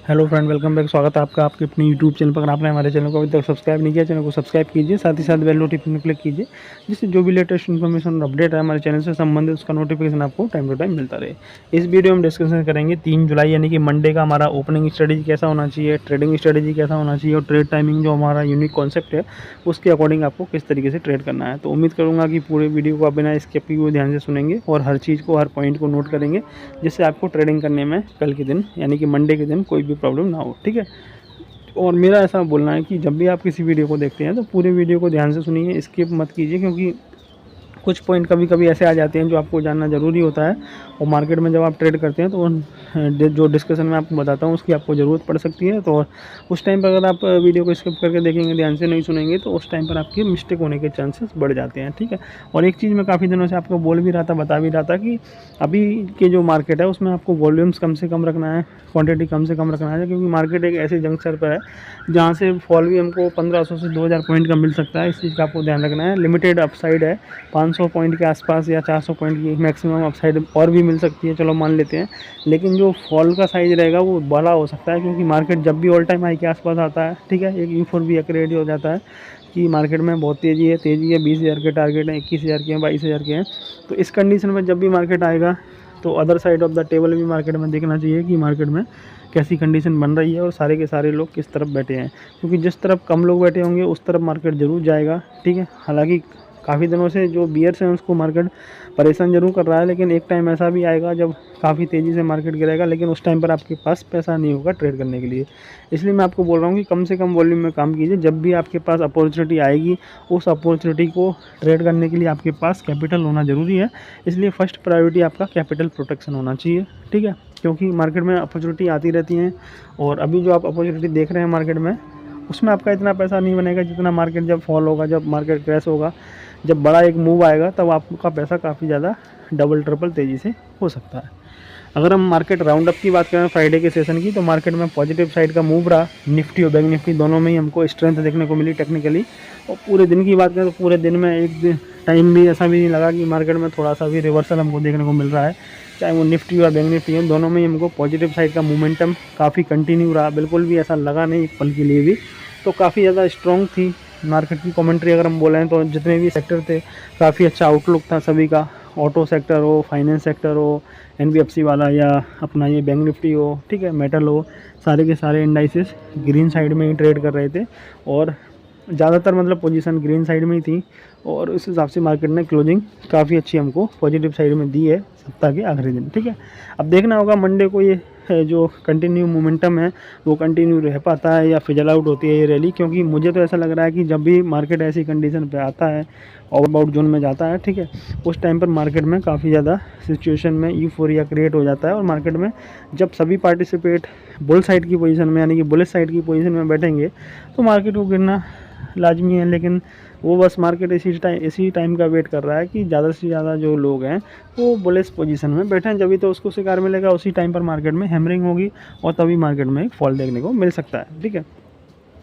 Hello friend, welcome back. स्वागत है आपका आपके अपने यूट्यूब चैनल पर। अगर आपने हमारे चैनल को अभी तक सब्सक्राइब नहीं किया, चैनल को सब्सक्राइब कीजिए, साथ ही साथ बेल नोटिफिकेशन क्लिक कीजिए, जिससे जो भी लेटेस्ट इन्फॉर्मेशन और अपडेट है हमारे चैनल से संबंधित उसका नोटिफिकेशन आपको टाइम टू टाइम मिलता रहे। इस वीडियो में डिस्कशन करेंगे 3 जुलाई यानी कि मंडे का हमारा ओपनिंग स्ट्रेटेजी कैसा होना चाहिए, ट्रेडिंग स्ट्रेटेजी कैसा होना चाहिए और ट्रेड टाइमिंग जो हमारा यूनिक कॉन्सेप्ट है उसके अकॉर्डिंग आपको किस तरीके से ट्रेड करना है। तो उम्मीद करूँगा कि पूरे वीडियो को आप बिना स्किप किए हुए ध्यान से सुनेंगे और हर चीज़ को, हर पॉइंट को नोट करेंगे, जिससे आपको ट्रेडिंग करने में कल के दिन यानी कि मंडे के दिन कोई भी प्रॉब्लम ना हो। ठीक है। और मेरा ऐसा बोलना है कि जब भी आप किसी वीडियो को देखते हैं तो पूरे वीडियो को ध्यान से सुनिए, स्किप मत कीजिए, क्योंकि कुछ पॉइंट कभी कभी ऐसे आ जाते हैं जो आपको जानना ज़रूरी होता है। और मार्केट में जब आप ट्रेड करते हैं तो जो डिस्कशन मैं आपको बताता हूँ उसकी आपको ज़रूरत पड़ सकती है। तो उस टाइम पर अगर आप वीडियो को स्किप करके देखेंगे, ध्यान से नहीं सुनेंगे, तो उस टाइम पर आपके मिस्टेक होने के चांसेस बढ़ जाते हैं। ठीक है। और एक चीज़ मैं काफ़ी दिनों से आपको बोल भी रहा था, बता भी रहा था कि अभी के जो मार्केट है उसमें आपको वॉल्यूम्स कम से कम रखना है, क्वांटिटी कम से कम रखना है, क्योंकि मार्केट एक ऐसे जंक्शन पर है जहाँ से फॉल भी हमको 1500 से 2000 पॉइंट का मिल सकता है। इस चीज़ का आपको ध्यान रखना है। लिमिटेड अपसाइड है, 500 पॉइंट के आसपास या 400 पॉइंट की मैक्सिमम अपसाइड और भी मिल सकती है, चलो मान लेते हैं। लेकिन जो फॉल का साइज़ रहेगा वो बड़ा हो सकता है, क्योंकि मार्केट जब भी ऑल टाइम हाई के आसपास आता है, ठीक है, एक U4 क्रिएट हो जाता है कि मार्केट में बहुत तेज़ी है, 20,000 के टारगेट हैं, 21,000 के हैं, 22,000 के हैं। तो इस कंडीशन में जब भी मार्केट आएगा तो other side of the table भी मार्केट में देखना चाहिए कि मार्केट में कैसी कंडीशन बन रही है और सारे के सारे लोग किस तरफ बैठे हैं, क्योंकि जिस तरफ कम लोग बैठे होंगे उस तरफ मार्केट ज़रूर जाएगा। ठीक है। हालांकि काफ़ी दिनों से जो बियर्स हैं उसको मार्केट परेशान जरूर कर रहा है, लेकिन एक टाइम ऐसा भी आएगा जब काफ़ी तेज़ी से मार्केट गिरेगा, लेकिन उस टाइम पर आपके पास पैसा नहीं होगा ट्रेड करने के लिए। इसलिए मैं आपको बोल रहा हूँ कि कम से कम वॉल्यूम में काम कीजिए। जब भी आपके पास अपॉर्चुनिटी आएगी उस अपॉर्चुनिटी को ट्रेड करने के लिए आपके पास कैपिटल होना ज़रूरी है। इसलिए फर्स्ट प्रायोरिटी आपका कैपिटल प्रोटेक्शन होना चाहिए। ठीक है। क्योंकि मार्केट में अपॉर्चुनिटी आती रहती हैं और अभी जो आप अपॉर्चुनिटी देख रहे हैं मार्केट में, उसमें आपका इतना पैसा नहीं बनेगा जितना मार्केट जब फॉल होगा, जब मार्केट क्रैश होगा, जब बड़ा एक मूव आएगा, तब आपका पैसा काफ़ी ज़्यादा डबल ट्रिपल तेज़ी से हो सकता है। अगर हम मार्केट राउंड अप की बात करें फ्राइडे के सेशन की, तो मार्केट में पॉजिटिव साइड का मूव रहा। निफ्टी और बैंक निफ्टी दोनों में ही हमको स्ट्रेंथ देखने को मिली टेक्निकली। और पूरे दिन की बात करें तो पूरे दिन में एक दिन टाइम भी ऐसा भी नहीं लगा कि मार्केट में थोड़ा सा भी रिवर्सल हमको देखने को मिल रहा है। चाहे वो निफ्टी और बैंक निफ्टी है, दोनों में ही हमको पॉजिटिव साइड का मोमेंटम काफ़ी कंटिन्यू रहा। बिल्कुल भी ऐसा लगा नहीं एक पल के लिए भी। तो काफ़ी ज़्यादा स्ट्रॉन्ग थी मार्केट की कमेंट्री। अगर हम बोलें तो जितने भी सेक्टर थे काफ़ी अच्छा आउटलुक था सभी का। ऑटो सेक्टर हो, फाइनेंस सेक्टर हो, NBFC वाला, या अपना ये बैंक निफ्टी हो, ठीक है, मेटल हो, सारे के सारे इंडाइसेस ग्रीन साइड में ही ट्रेड कर रहे थे और ज़्यादातर मतलब पोजीशन ग्रीन साइड में ही थी। और उस हिसाब से मार्केट ने क्लोजिंग काफ़ी अच्छी हमको पॉजिटिव साइड में दी है सप्ताह के आखिरी दिन। ठीक है। अब देखना होगा मंडे को ये जो कंटिन्यू मोमेंटम है वो कंटिन्यू रह पाता है या फिजल आउट होती है ये रैली, क्योंकि मुझे तो ऐसा लग रहा है कि जब भी मार्केट ऐसी कंडीशन पे आता है, ओवरबाउट जोन में जाता है, ठीक है, उस टाइम पर मार्केट में काफ़ी ज़्यादा सिचुएशन में यूफोरिया क्रिएट हो जाता है। और मार्केट में जब सभी पार्टिसिपेट बुल साइड की पोजीशन में यानी कि बुलिश साइड की पोजीशन में बैठेंगे तो मार्केट को गिरना लाजमी है। लेकिन वो बस मार्केट इसी टाइम का वेट कर रहा है कि ज़्यादा से ज़्यादा जो लोग हैं वो बुलिश पोजीशन में बैठे हैं, जब भी तो उसको शिकार मिलेगा। उसी टाइम पर मार्केट में हैमरिंग होगी और तभी मार्केट में एक फॉल देखने को मिल सकता है। ठीक है।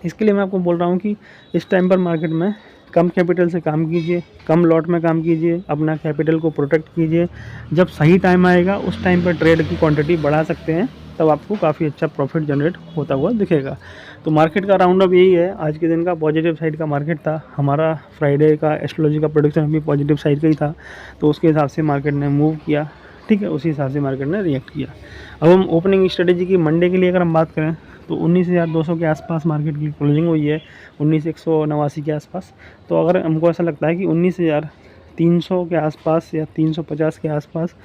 इसके लिए मैं आपको बोल रहा हूँ कि इस टाइम पर मार्केट में कम कैपिटल से काम कीजिए, कम लॉट में काम कीजिए, अपना कैपिटल को प्रोटेक्ट कीजिए। जब सही टाइम आएगा उस टाइम पर ट्रेड की क्वांटिटी बढ़ा सकते हैं, तब आपको काफ़ी अच्छा प्रॉफिट जनरेट होता हुआ दिखेगा। तो मार्केट का राउंड अप यही है। आज के दिन का पॉजिटिव साइड का मार्केट था। हमारा फ्राइडे का एस्ट्रोलॉजी का प्रोडिक्शन भी पॉजिटिव साइड का ही था, तो उसके हिसाब से मार्केट ने मूव किया। ठीक है। उसी हिसाब से मार्केट ने रिएक्ट किया। अब हम ओपनिंग स्ट्रेटेजी की मंडे के लिए अगर हम बात करें तो 19,200 के आसपास मार्केट की क्लोजिंग हुई है, 19,189 के आसपास। तो अगर हमको ऐसा लगता है कि 19,300 के आसपास या 350 के आसपास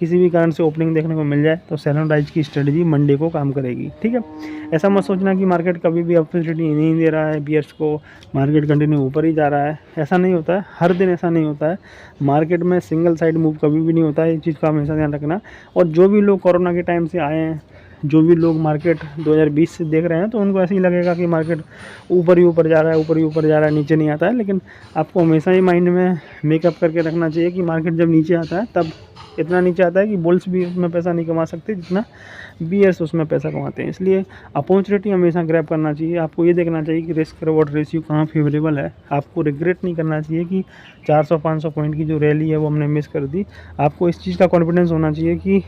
किसी भी कारण से ओपनिंग देखने को मिल जाए तो सेल एंड राइज की स्ट्रेटजी मंडे को काम करेगी। ठीक है। ऐसा मत सोचना कि मार्केट कभी भी अपॉर्चुनिटी नहीं दे रहा है बियर्स को, मार्केट कंटिन्यू ऊपर ही जा रहा है। ऐसा नहीं होता है, हर दिन ऐसा नहीं होता है। मार्केट में सिंगल साइड मूव कभी भी नहीं होता है, इस चीज़ का हमेशा ध्यान रखना। और जो भी लोग कोरोना के टाइम से आए हैं, जो भी लोग मार्केट 2020 से देख रहे हैं, तो उनको ऐसे ही लगेगा कि मार्केट ऊपर ही ऊपर जा रहा है, ऊपर ही ऊपर जा रहा है, नीचे नहीं आता है। लेकिन आपको हमेशा ही माइंड में मेकअप करके रखना चाहिए कि मार्केट जब नीचे आता है तब इतना नीचे आता है कि बुल्स भी उसमें पैसा नहीं कमा सकते जितना बियर्स उसमें पैसा कमाते हैं। इसलिए अपॉर्चुनिटी हमेशा ग्रैब करना चाहिए। आपको ये देखना चाहिए कि रिस्क रिवॉर्ड रेशियो कहाँ फेवरेबल है। आपको रिग्रेट नहीं करना चाहिए कि 400-500 पॉइंट की जो रैली है वो हमने मिस कर दी। आपको इस चीज़ का कॉन्फिडेंस होना चाहिए कि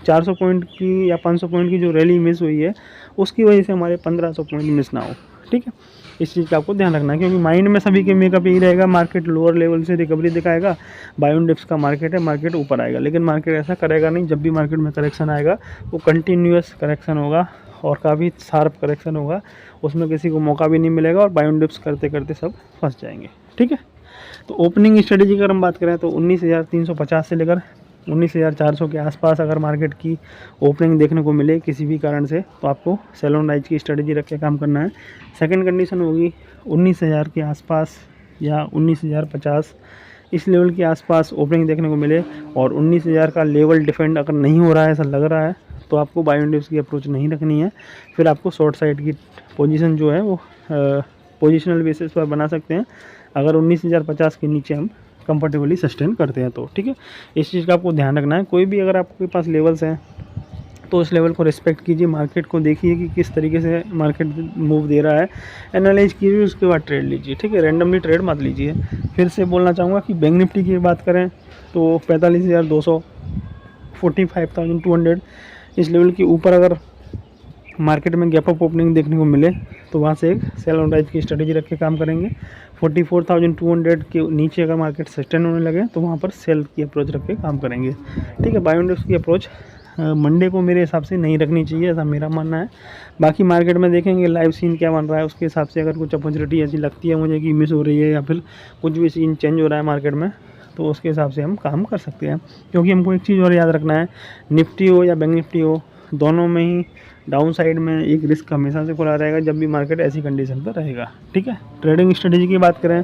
400 पॉइंट की या 500 पॉइंट की जो रैली मिस हुई है उसकी वजह से हमारे 1500 पॉइंट मिस ना हो। ठीक है, इस चीज़ का आपको ध्यान रखना है, क्योंकि माइंड में सभी के मेकअप यही रहेगा, मार्केट लोअर लेवल से रिकवरी दिखाएगा, बाय ऑन डिप्स का मार्केट है, मार्केट ऊपर आएगा, लेकिन मार्केट ऐसा करेगा नहीं। जब भी मार्केट में करेक्शन आएगा वो कंटिन्यूअस करेक्शन होगा और काफ़ी शार्प करेक्शन होगा, उसमें किसी को मौका भी नहीं मिलेगा और बाय ऑन डिप्स करते करते सब फंस जाएंगे। ठीक है, तो ओपनिंग स्ट्रेटेजी की अगर हम बात करें तो 19,350 से लेकर 19,400 के आसपास अगर मार्केट की ओपनिंग देखने को मिले किसी भी कारण से, तो आपको सेल ऑन राइज की स्ट्रेटेजी रख के काम करना है। सेकंड कंडीशन होगी 19,000 के आसपास या 19,050 इस लेवल के आसपास ओपनिंग देखने को मिले और 19,000 का लेवल डिफेंड अगर नहीं हो रहा है, ऐसा लग रहा है, तो आपको बाय ऑन डिप्स की अप्रोच नहीं रखनी है। फिर आपको शॉर्ट साइड की पोजीशन जो है वो पोजिशनल बेसिस पर बना सकते हैं, अगर 19,050 के नीचे हम कंफर्टेबली सस्टेन करते हैं तो। ठीक है, इस चीज़ का आपको ध्यान रखना है। कोई भी अगर आपके पास लेवल्स हैं तो उस लेवल को रिस्पेक्ट कीजिए, मार्केट को देखिए कि किस तरीके से मार्केट मूव दे रहा है, एनालाइज कीजिए, उसके बाद ट्रेड लीजिए। ठीक है, रैंडमली ट्रेड मत लीजिए। फिर से बोलना चाहूँगा कि बैंक निफ्टी की बात करें तो 45,200 45,200 इस लेवल के ऊपर अगर मार्केट में गैप अप ओपनिंग देखने को मिले तो वहाँ से एक सेल ऑन राइज की स्ट्रेटेजी रख के काम करेंगे। 44,200 के नीचे अगर मार्केट सस्टेन होने लगे तो वहाँ पर सेल की अप्रोच रख के काम करेंगे। ठीक है, बाय ऑन डिप्स की अप्रोच मंडे को मेरे हिसाब से नहीं रखनी चाहिए, ऐसा मेरा मानना है। बाकी मार्केट में देखेंगे लाइव सीन क्या बन रहा है, उसके हिसाब से अगर कुछ अपॉर्चुनिटी ऐसी लगती है मुझे कि मिस हो रही है या फिर कुछ भी सीन चेंज हो रहा है मार्केट में, तो उसके हिसाब से हम काम कर सकते हैं। क्योंकि हमको एक चीज़ और याद रखना है, निफ्टी हो या बैंक निफ्टी हो, दोनों में ही डाउन साइड में एक रिस्क हमेशा से खुला रहेगा जब भी मार्केट ऐसी कंडीशन पर रहेगा। ठीक है, ट्रेडिंग स्ट्रेटेजी की बात करें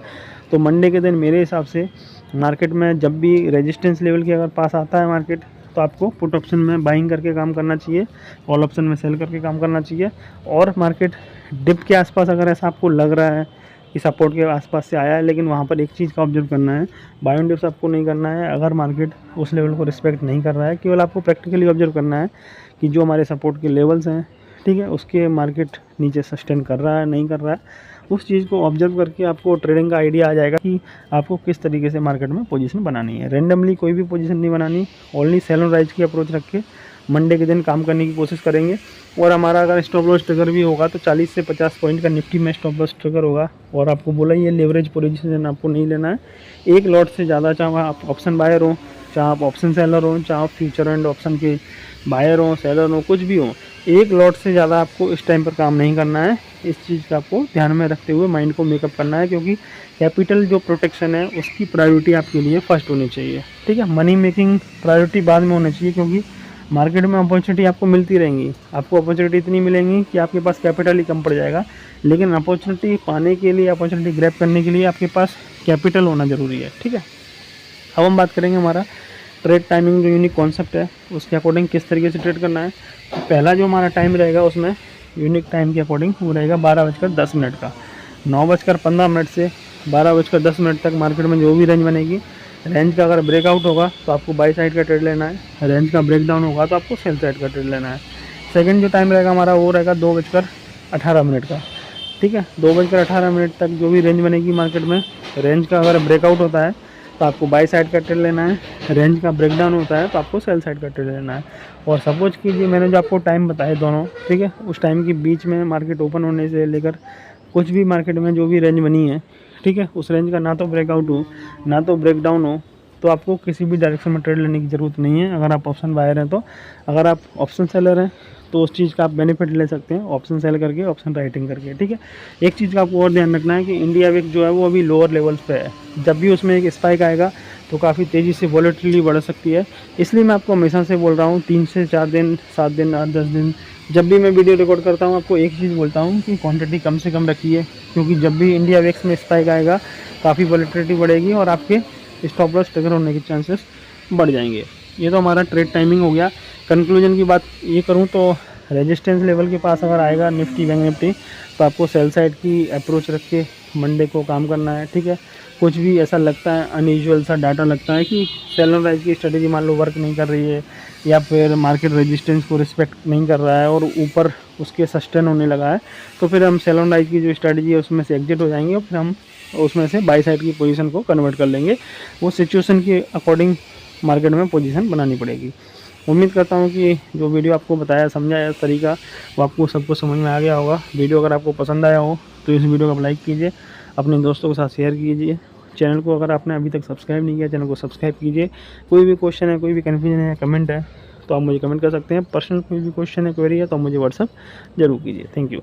तो मंडे के दिन मेरे हिसाब से मार्केट में जब भी रेजिस्टेंस लेवल के अगर पास आता है मार्केट, तो आपको पुट ऑप्शन में बाइंग करके काम करना चाहिए, कॉल ऑप्शन में सेल करके काम करना चाहिए। और मार्केट डिप के आसपास अगर ऐसा आपको लग रहा है कि सपोर्ट के आसपास से आया है, लेकिन वहाँ पर एक चीज़ का ऑब्जर्व करना है, बाय ऑन डिप्स आपको नहीं करना है। अगर मार्केट उस लेवल को रिस्पेक्ट नहीं कर रहा है, केवल आपको प्रैक्टिकली ऑब्जर्व करना है कि जो हमारे सपोर्ट के लेवल्स हैं, ठीक है, उसके मार्केट नीचे सस्टेन कर रहा है नहीं कर रहा है, उस चीज़ को ऑब्जर्व करके आपको ट्रेडिंग का आइडिया आ जाएगा कि आपको किस तरीके से मार्केट में पोजीशन बनानी है। रैंडमली कोई भी पोजीशन नहीं बनानी, ओनली सेल ऑन राइज की अप्रोच रख के मंडे के दिन काम करने की कोशिश करेंगे। और हमारा अगर स्टॉप लॉस ट्रिगर भी होगा तो 40 से 50 पॉइंट का निफ्टी में स्टॉप लॉस ट्रिगर होगा। और आपको बोला ये लेवरेज पोजीशन आपको नहीं लेना है, एक लॉट से ज़्यादा, चाहे आप ऑप्शन बायर हो, चाहे आप ऑप्शन सेलर हो, चाहे आप फ्यूचर एंड ऑप्शन के बायर हो, सेलर हो, कुछ भी हो, एक लॉट से ज़्यादा आपको इस टाइम पर काम नहीं करना है। इस चीज़ का आपको ध्यान में रखते हुए माइंड को मेकअप करना है, क्योंकि कैपिटल जो प्रोटेक्शन है उसकी प्रायोरिटी आपके लिए फर्स्ट होनी चाहिए। ठीक है, मनी मेकिंग प्रायोरिटी बाद में होनी चाहिए, क्योंकि मार्केट में अपॉर्चुनिटी आपको मिलती रहेंगी, आपको अपॉर्चुनिटी इतनी मिलेंगी कि आपके पास कैपिटल ही कम पड़ जाएगा। लेकिन अपॉर्चुनिटी पाने के लिए, अपॉर्चुनिटी ग्रैब करने के लिए आपके पास कैपिटल होना ज़रूरी है। ठीक है, अब हम बात करेंगे हमारा ट्रेड टाइमिंग जो यूनिक कॉन्सेप्ट है उसके अकॉर्डिंग किस तरीके से ट्रेड करना है। तो पहला जो हमारा टाइम रहेगा उसमें यूनिक टाइम के अकॉर्डिंग वो रहेगा 12:10 का। 9:15 से 12:10 तक मार्केट में जो भी रेंज बनेगी, रेंज का अगर ब्रेकआउट होगा तो आपको बाई साइड का ट्रेड लेना है, रेंज का ब्रेकडाउन होगा तो आपको सेल साइड का ट्रेड लेना है। सेकंड जो टाइम रहेगा हमारा वो रहेगा 2:18 का। ठीक है, 2:18 तक जो भी रेंज बनेगी मार्केट में, रेंज का अगर ब्रेकआउट होता है तो आपको बाई साइड का ट्रेड लेना है, रेंज का ब्रेकडाउन होता है तो आपको सेल साइड का ट्रेड लेना है। और सपोज कीजिए मैंने जो आपको टाइम बताए दोनों, ठीक है, उस टाइम के बीच में मार्केट ओपन होने से लेकर कुछ भी मार्केट में जो भी रेंज बनी है, ठीक है, उस रेंज का ना तो ब्रेकआउट हो ना तो ब्रेकडाउन हो, तो आपको किसी भी डायरेक्शन में ट्रेड लेने की ज़रूरत नहीं है अगर आप ऑप्शन बायर हैं तो। अगर आप ऑप्शन सेलर हैं तो उस चीज़ का आप बेनिफिट ले सकते हैं ऑप्शन सेल करके, ऑप्शन राइटिंग करके। ठीक है, एक चीज़ का आपको और ध्यान रखना है कि इंडिया विक्स जो है वो अभी लोअर लेवल्स पे है, जब भी उसमें एक स्पाइक आएगा तो काफ़ी तेज़ी से वॉलेटिलिटी बढ़ सकती है। इसलिए मैं आपको हमेशा से बोल रहा हूँ 3 से 4 दिन, 7 दिन, 8-10 दिन, जब भी मैं वीडियो रिकॉर्ड करता हूँ आपको एक चीज़ बोलता हूँ कि क्वांटिटी कम से कम रखिए, क्योंकि जब भी इंडिया विक्स में स्पाइक आएगा काफ़ी वॉलेटिलिटी बढ़ेगी और आपके स्टॉप लॉस ट्रिगर होने के चांसेस बढ़ जाएंगे। ये तो हमारा ट्रेड टाइमिंग हो गया। कंक्लूजन की बात ये करूँ तो रेजिस्टेंस लेवल के पास अगर आएगा निफ्टी, बैंक निफ्टी, तो आपको सेल साइड की अप्रोच रख के मंडे को काम करना है। ठीक है, कुछ भी ऐसा लगता है अनयूजुअल सा डाटा लगता है कि सेल ऑन राइज की स्ट्रेटेजी मान लो वर्क नहीं कर रही है या फिर मार्केट रेजिस्टेंस को रिस्पेक्ट नहीं कर रहा है और ऊपर उसके सस्टेन होने लगा है, तो फिर हम सेल ऑन राइज की जो स्ट्रेटेजी है उसमें से एग्जिट हो जाएंगे और फिर हम उसमें से बाई साइड की पोजीशन को कन्वर्ट कर लेंगे। वो सिचुएशन के अकॉर्डिंग मार्केट में पोजीशन बनानी पड़ेगी। उम्मीद करता हूँ कि जो वीडियो आपको बताया समझाया तरीका वो आपको सबको समझ में आ गया होगा। वीडियो अगर आपको पसंद आया हो तो इस वीडियो को लाइक कीजिए, अपने दोस्तों के साथ शेयर कीजिए। चैनल को अगर आपने अभी तक सब्सक्राइब नहीं किया, चैनल को सब्सक्राइब कीजिए। कोई भी क्वेश्चन है, कोई भी कन्फ्यूजन है, कमेंट है तो आप मुझे कमेंट कर सकते हैं। पर्सनल कोई भी क्वेश्चन है, क्वेरी है तो आप मुझे व्हाट्सअप जरूर कीजिए। Thank you.